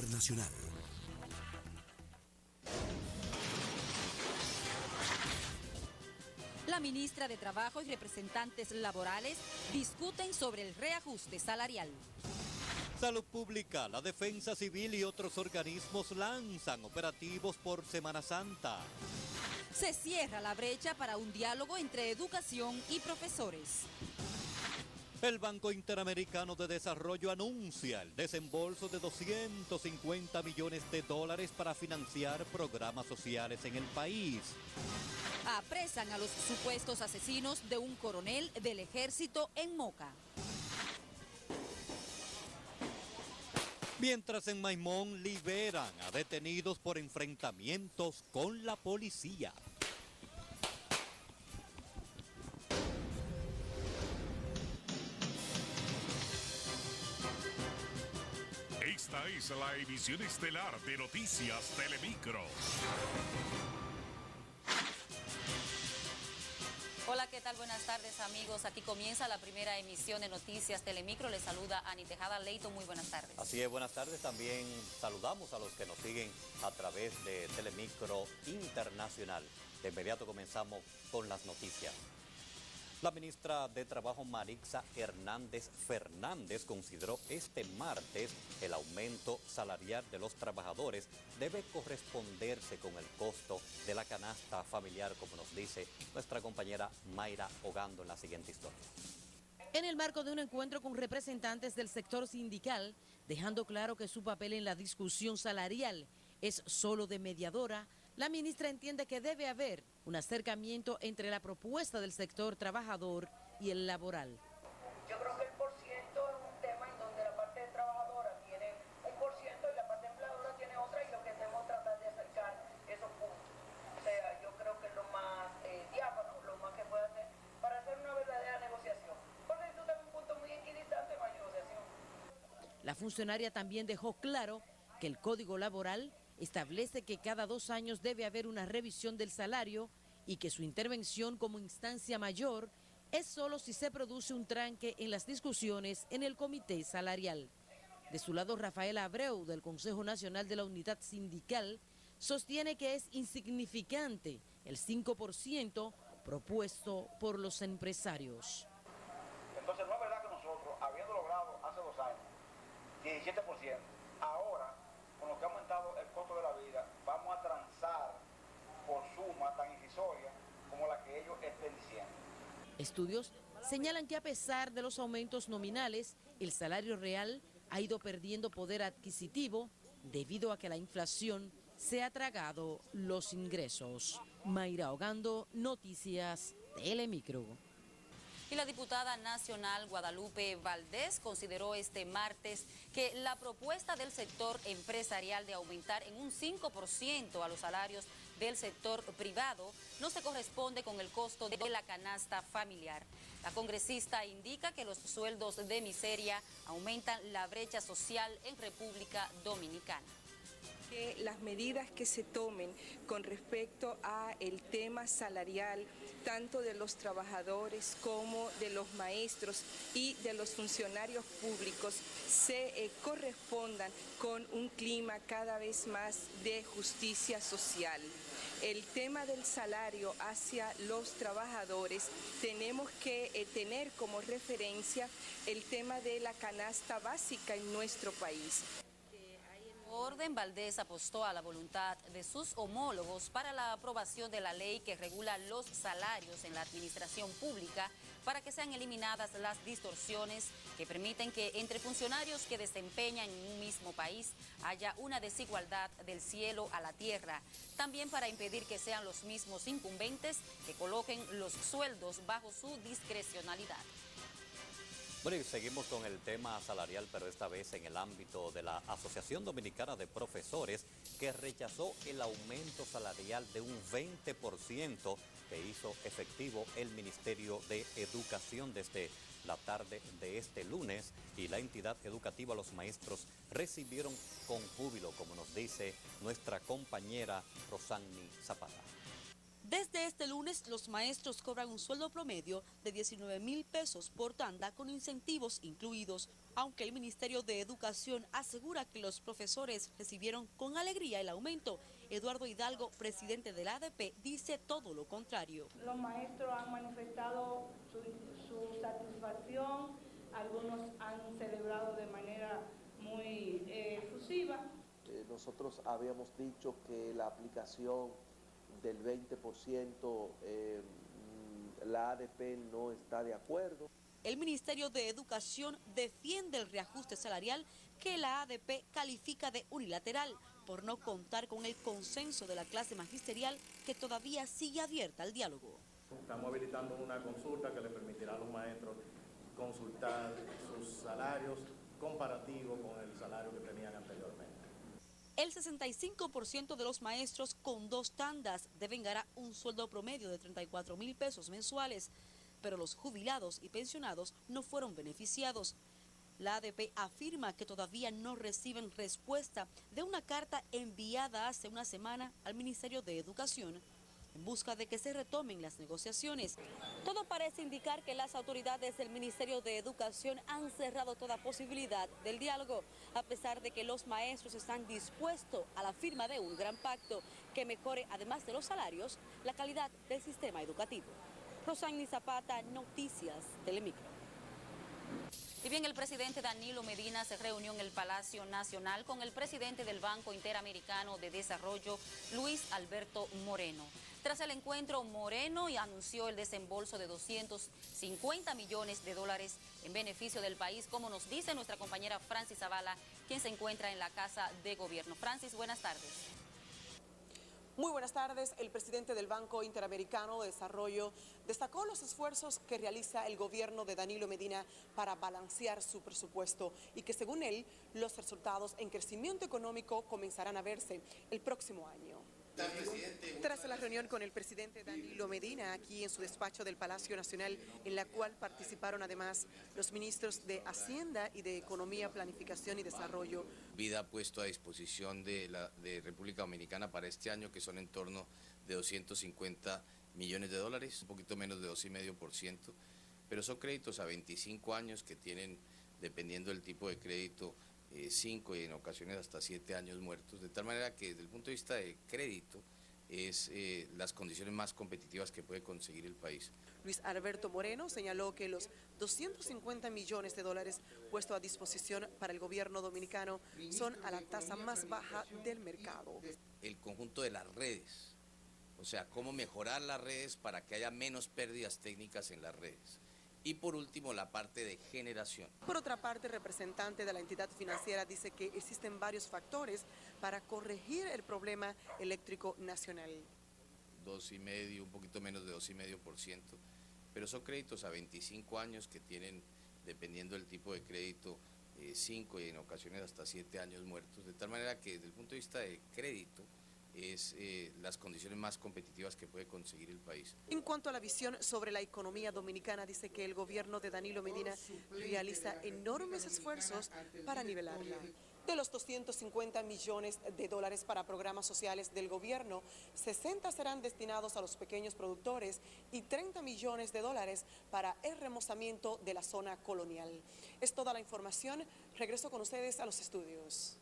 Internacional. La ministra de Trabajo y representantes laborales discuten sobre el reajuste salarial. Salud Pública, la Defensa Civil y otros organismos lanzan operativos por Semana Santa. Se cierra la brecha para un diálogo entre educación y profesores. El Banco Interamericano de Desarrollo anuncia el desembolso de $250 millones para financiar programas sociales en el país. Apresan a los supuestos asesinos de un coronel del ejército en Moca. Mientras en Maimón liberan a detenidos por enfrentamientos con la policía. Esta es la emisión estelar de Noticias Telemicro. Hola, ¿qué tal? Buenas tardes, amigos. Aquí comienza la primera emisión de Noticias Telemicro. Les saluda Ani Tejada Leito. Muy buenas tardes. Así es, buenas tardes. También saludamos a los que nos siguen a través de Telemicro Internacional. De inmediato comenzamos con las noticias. La ministra de Trabajo, Marixa Hernández Fernández, consideró este martes el aumento salarial de los trabajadores debe corresponderse con el costo de la canasta familiar, como nos dice nuestra compañera Mayra Ogando en la siguiente historia. En el marco de un encuentro con representantes del sector sindical, dejando claro que su papel en la discusión salarial es solo de mediadora, la ministra entiende que debe haber un acercamiento entre la propuesta del sector trabajador y el laboral. Yo creo que el porciento es un tema en donde la parte trabajadora tiene un porciento y la parte empleadora tiene otra, y lo que hacemos es tratar de acercar esos puntos. O sea, yo creo que es lo más diáfano, lo más que puede hacer para hacer una verdadera negociación. Porque tú tienes un punto muy equidistante con la negociación. La funcionaria también dejó claro que el Código Laboral establece que cada 2 años debe haber una revisión del salario y que su intervención como instancia mayor es solo si se produce un tranque en las discusiones en el comité salarial. De su lado, Rafael Abreu, del Consejo Nacional de la Unidad Sindical, sostiene que es insignificante el 5% propuesto por los empresarios. Entonces no es verdad que nosotros, habiendo logrado hace 2 años 17%, ahora con lo que ha aumentado el costo de la vida, vamos a transar por suma tan irrisoria como la que ellos estén diciendo. Estudios señalan que a pesar de los aumentos nominales, el salario real ha ido perdiendo poder adquisitivo debido a que la inflación se ha tragado los ingresos. Mayra Ogando, Noticias Telemicro. Y la diputada nacional Guadalupe Valdés consideró este martes que la propuesta del sector empresarial de aumentar en un 5% a los salarios del sector privado no se corresponde con el costo de la canasta familiar. La congresista indica que los sueldos de miseria aumentan la brecha social en República Dominicana. Que las medidas que se tomen con respecto a el tema salarial, tanto de los trabajadores como de los maestros y de los funcionarios públicos, se correspondan con un clima cada vez más de justicia social. El tema del salario hacia los trabajadores, tenemos que tener como referencia el tema de la canasta básica en nuestro país. Orden Valdés apostó a la voluntad de sus homólogos para la aprobación de la ley que regula los salarios en la administración pública para que sean eliminadas las distorsiones que permiten que entre funcionarios que desempeñan en un mismo país haya una desigualdad del cielo a la tierra. También para impedir que sean los mismos incumbentes que coloquen los sueldos bajo su discrecionalidad. Bueno, y seguimos con el tema salarial, pero esta vez en el ámbito de la Asociación Dominicana de Profesores, que rechazó el aumento salarial de un 20% que hizo efectivo el Ministerio de Educación desde la tarde de este lunes, y la entidad educativa, los maestros, recibieron con júbilo, como nos dice nuestra compañera Rosani Zapata. Desde este lunes, los maestros cobran un sueldo promedio de 19.000 pesos por tanda con incentivos incluidos, aunque el Ministerio de Educación asegura que los profesores recibieron con alegría el aumento. Eduardo Hidalgo, presidente de la ADP, dice todo lo contrario. Los maestros han manifestado su satisfacción, algunos han celebrado de manera muy efusiva. Nosotros habíamos dicho que la aplicación del 20%, la ADP no está de acuerdo. El Ministerio de Educación defiende el reajuste salarial que la ADP califica de unilateral por no contar con el consenso de la clase magisterial que todavía sigue abierta al diálogo. Estamos habilitando una consulta que le permitirá a los maestros consultar sus salarios comparativos con el salario que tenían anteriormente. El 65% de los maestros con 2 tandas devengará un sueldo promedio de 34.000 pesos mensuales, pero los jubilados y pensionados no fueron beneficiados. La ADP afirma que todavía no reciben respuesta de una carta enviada hace una semana al Ministerio de Educación en busca de que se retomen las negociaciones. Todo parece indicar que las autoridades del Ministerio de Educación han cerrado toda posibilidad del diálogo, a pesar de que los maestros están dispuestos a la firma de un gran pacto que mejore, además de los salarios, la calidad del sistema educativo. Rosani Zapata, Noticias Telemicro. Y bien, el presidente Danilo Medina se reunió en el Palacio Nacional con el presidente del Banco Interamericano de Desarrollo, Luis Alberto Moreno. Tras el encuentro, Moreno anunció el desembolso de 250 millones de dólares en beneficio del país, como nos dice nuestra compañera Francis Zavala, quien se encuentra en la Casa de Gobierno. Francis, buenas tardes. Muy buenas tardes. El presidente del Banco Interamericano de Desarrollo destacó los esfuerzos que realiza el gobierno de Danilo Medina para balancear su presupuesto y que, según él, los resultados en crecimiento económico comenzarán a verse el próximo año. Tras la reunión con el presidente Danilo Medina aquí en su despacho del Palacio Nacional, en la cual participaron además los ministros de Hacienda y de Economía, Planificación y Desarrollo. Vida ha puesto a disposición de República Dominicana para este año, que son en torno de 250 millones de dólares, un poquito menos de 2,5%, pero son créditos a 25 años que tienen, dependiendo del tipo de crédito, 5 y en ocasiones hasta 7 años muertos, de tal manera que desde el punto de vista de crédito es las condiciones más competitivas que puede conseguir el país. Luis Alberto Moreno señaló que los 250 millones de dólares puestos a disposición para el gobierno dominicano son a la tasa más baja del mercado. El conjunto de las redes, o sea, cómo mejorar las redes para que haya menos pérdidas técnicas en las redes. Y por último, la parte de generación. Por otra parte, el representante de la entidad financiera dice que existen varios factores para corregir el problema eléctrico nacional. 2,5%, un poquito menos de 2,5%, pero son créditos a 25 años que tienen, dependiendo del tipo de crédito, 5 y en ocasiones hasta 7 años muertos, de tal manera que desde el punto de vista de crédito, es las condiciones más competitivas que puede conseguir el país. En cuanto a la visión sobre la economía dominicana, dice que el gobierno de Danilo Medina realiza enormes esfuerzos para nivelarla. De los 250 millones de dólares para programas sociales del gobierno, 60 serán destinados a los pequeños productores y 30 millones de dólares para el remozamiento de la zona colonial. Es toda la información. Regreso con ustedes a los estudios.